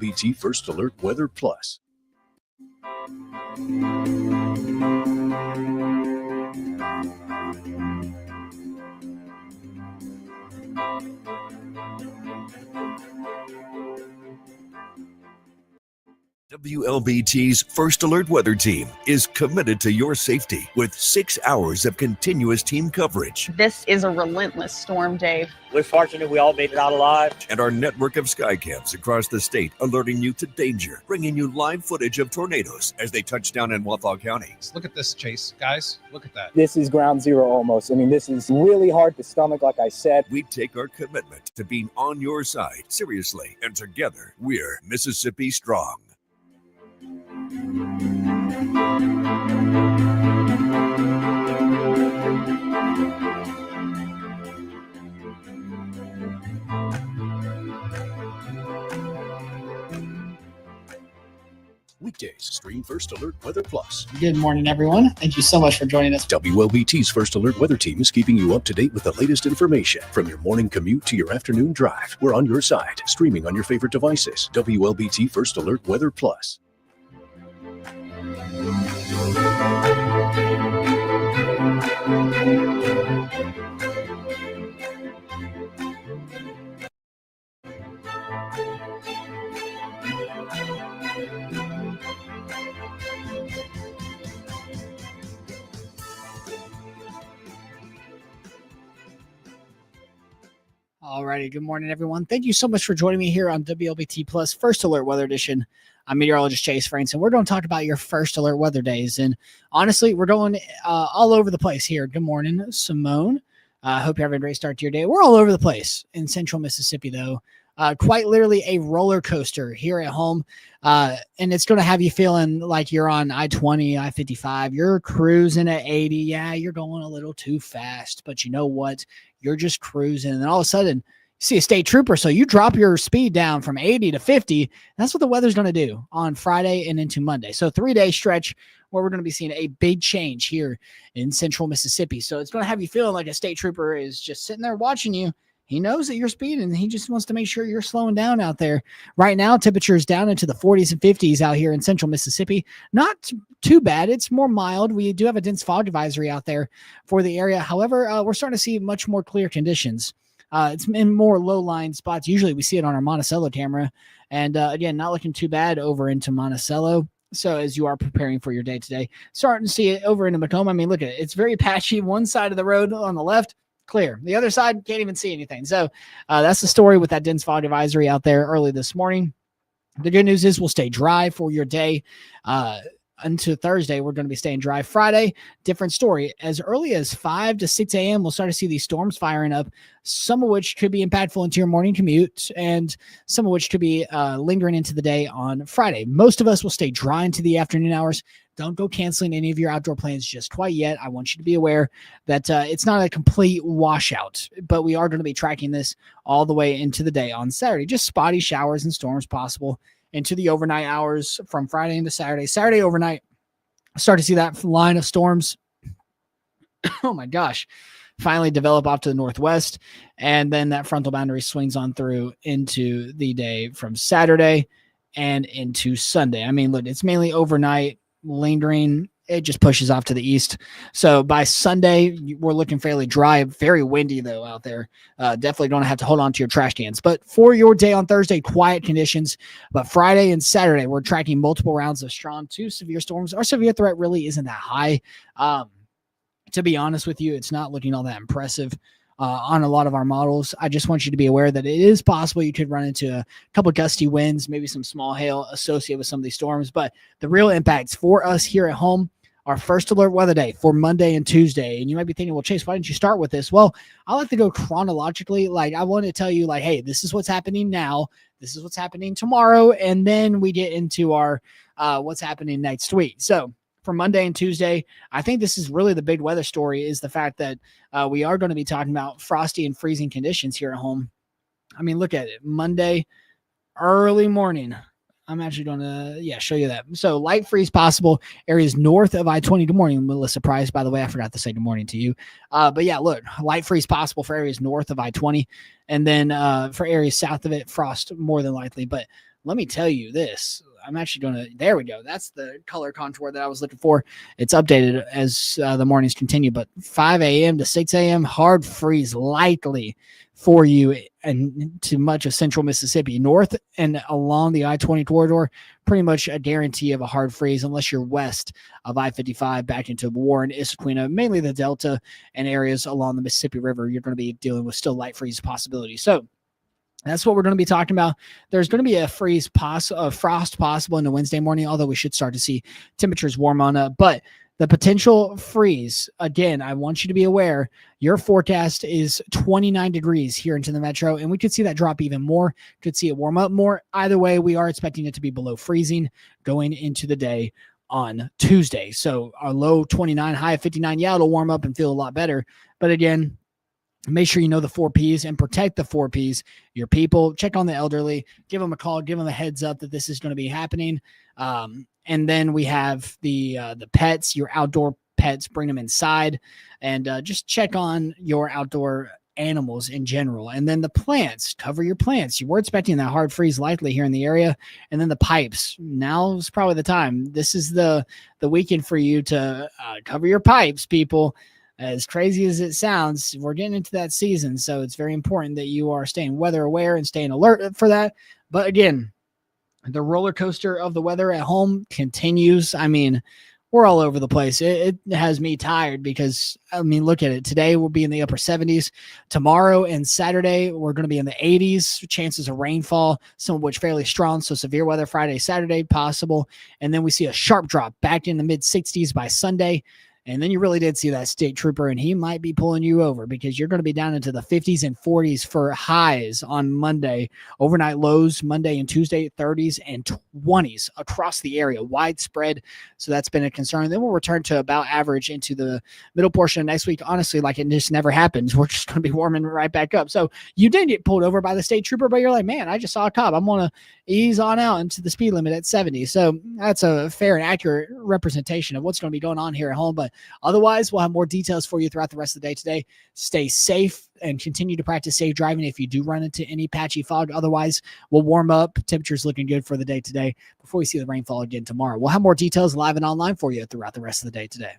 WLBT First Alert Weather Plus. WLBT's First Alert Weather Team is committed to your safety with 6 hours of continuous team coverage. This is a relentless storm, Dave. We're fortunate we all made it out alive. And our network of sky cams across the state alerting you to danger, bringing you live footage of tornadoes as they touch down in Wathau County. Look at this, Chase. Guys, look at that. This is ground zero almost. I mean, this is really hard to stomach, like I said. We take our commitment to being on your side seriously, and together we're Mississippi Strong. Weekdays, stream First Alert Weather Plus. Good morning, everyone. Thank you so much for joining us. WLBT's First Alert Weather Team is keeping you up to date with the latest information. From your morning commute to your afternoon drive, we're on your side, streaming on your favorite devices. WLBT First Alert Weather Plus. Alrighty, good morning, everyone. Thank you so much for joining me here on WLBT Plus First Alert Weather Edition. I'm meteorologist Chase Franks, and we're going to talk about your First Alert weather days. And honestly, we're going all over the place here. Good morning, Simone. I hope you're having a great start to your day. We're all over the place in central Mississippi, though. Quite literally a roller coaster here at home. And it's going to have you feeling like you're on I-20, I-55. You're cruising at 80. Yeah, you're going a little too fast. But you know what? You're just cruising. And all of a sudden, you see a state trooper. So you drop your speed down from 80 to 50. That's what the weather's going to do on Friday and into Monday. So 3-day stretch where we're going to be seeing a big change here in central Mississippi. So it's going to have you feeling like a state trooper is just sitting there watching you. He knows that you're speeding, and he just wants to make sure you're slowing down out there. Right now, temperatures down into the 40s and 50s out here in central Mississippi. Not too bad. It's more mild. We do have a dense fog advisory out there for the area. However, we're starting to see much more clear conditions. It's in more low-lying spots. Usually we see it on our Monticello camera. And again, not looking too bad over into Monticello. So as you are preparing for your day today, starting to see it over into Macomb. I mean, look at it. It's very patchy. One side of the road on the left, clear. The other side, can't even see anything. So that's the story with that dense fog advisory out there early this morning. The good news is we'll stay dry for your day. Until Thursday, we're going to be staying dry. Friday, different story. As early as 5 to 6 a.m., we'll start to see these storms firing up, some of which could be impactful into your morning commute, and some of which could be lingering into the day on Friday. Most of us will stay dry into the afternoon hours. Don't go canceling any of your outdoor plans just quite yet. I want you to be aware that it's not a complete washout, but we are going to be tracking this all the way into the day on Saturday. Just spotty showers and storms possible into the overnight hours from Friday into Saturday. Saturday overnight, start to see that line of storms. Oh my gosh. Finally develop off to the northwest. And then that frontal boundary swings on through into the day from Saturday and into Sunday. I mean, look, it's mainly overnight lingering. It just pushes off to the east. So by Sunday, we're looking fairly dry, very windy though out there. Definitely going to have to hold on to your trash cans. But for your day on Thursday, quiet conditions. But Friday and Saturday, we're tracking multiple rounds of strong to severe storms. Our severe threat really isn't that high. To be honest with you, it's not looking all that impressive on a lot of our models. I just want you to be aware that it is possible you could run into a couple of gusty winds, maybe some small hail associated with some of these storms. But the real impacts for us here at home, our first alert weather day for Monday and Tuesday. And you might be thinking, well, Chase, why didn't you start with this? Well, I like to go chronologically. Like, I want to tell you, like, hey, this is what's happening now. This is what's happening tomorrow. And then we get into our what's happening next week. So for Monday and Tuesday, I think this is really the big weather story, is the fact that we are going to be talking about frosty and freezing conditions here at home. I mean, look at it. Monday, early morning. I'm actually going to, show you that. So light freeze possible areas north of I-20. Good morning, Melissa Price. By the way, I forgot to say good morning to you. But yeah, look, light freeze possible for areas north of I-20. And then for areas south of it, frost more than likely. But let me tell you this. I'm actually going to, there we go. That's the color contour that I was looking for. It's updated as the mornings continue, but 5 a.m. to 6 a.m., hard freeze likely for you and to much of central Mississippi. North and along the I-20 corridor, pretty much a guarantee of a hard freeze unless you're west of I-55 back into Warren, Issaquah, mainly the Delta and areas along the Mississippi River. You're going to be dealing with still light freeze possibilities. So that's what we're going to be talking about. There's going to be a frost possible in the Wednesday morning, although we should start to see temperatures warm on up. But the potential freeze, again, I want you to be aware, your forecast is 29 degrees here into the metro, and we could see that drop even more, could see it warm up more. Either way, we are expecting it to be below freezing going into the day on Tuesday. So our low 29, high of 59, yeah, it'll warm up and feel a lot better. But again, make sure you know the 4 Ps and protect the 4 Ps, your people. Check on the elderly, give them a call, give them a heads up that this is going to be happening. And then we have the pets, your outdoor pets, bring them inside and just check on your outdoor animals in general. And then the plants, cover your plants. You were expecting that hard freeze likely here in the area. And then the pipes. Now is probably the time. This is the weekend for you to cover your pipes, people. As crazy as it sounds, we're getting into that season, so it's very important that you are staying weather aware and staying alert for that. But again, the roller coaster of the weather at home continues. I mean, we're all over the place. It has me tired because, I mean, look at it. Today we'll be in the upper 70s. Tomorrow and Saturday, we're going to be in the 80s. Chances of rainfall, some of which fairly strong. So severe weather Friday, Saturday possible. And then we see a sharp drop back in the mid 60s by Sunday. And then you really did see that state trooper, and he might be pulling you over because you're going to be down into the 50s and 40s for highs on Monday. Overnight lows Monday and Tuesday, 30s and 20s across the area, widespread. So that's been a concern. Then we'll return to about average into the middle portion of next week. Honestly, like it just never happens. We're just going to be warming right back up. So you did get pulled over by the state trooper, but you're like, man, I just saw a cop. I'm going to ease on out into the speed limit at 70. So that's a fair and accurate representation of what's going to be going on here at home. But otherwise, we'll have more details for you throughout the rest of the day today. Stay safe and continue to practice safe driving if you do run into any patchy fog. Otherwise, we'll warm up. Temperatures looking good for the day today before we see the rainfall again tomorrow. We'll have more details live and online for you throughout the rest of the day today.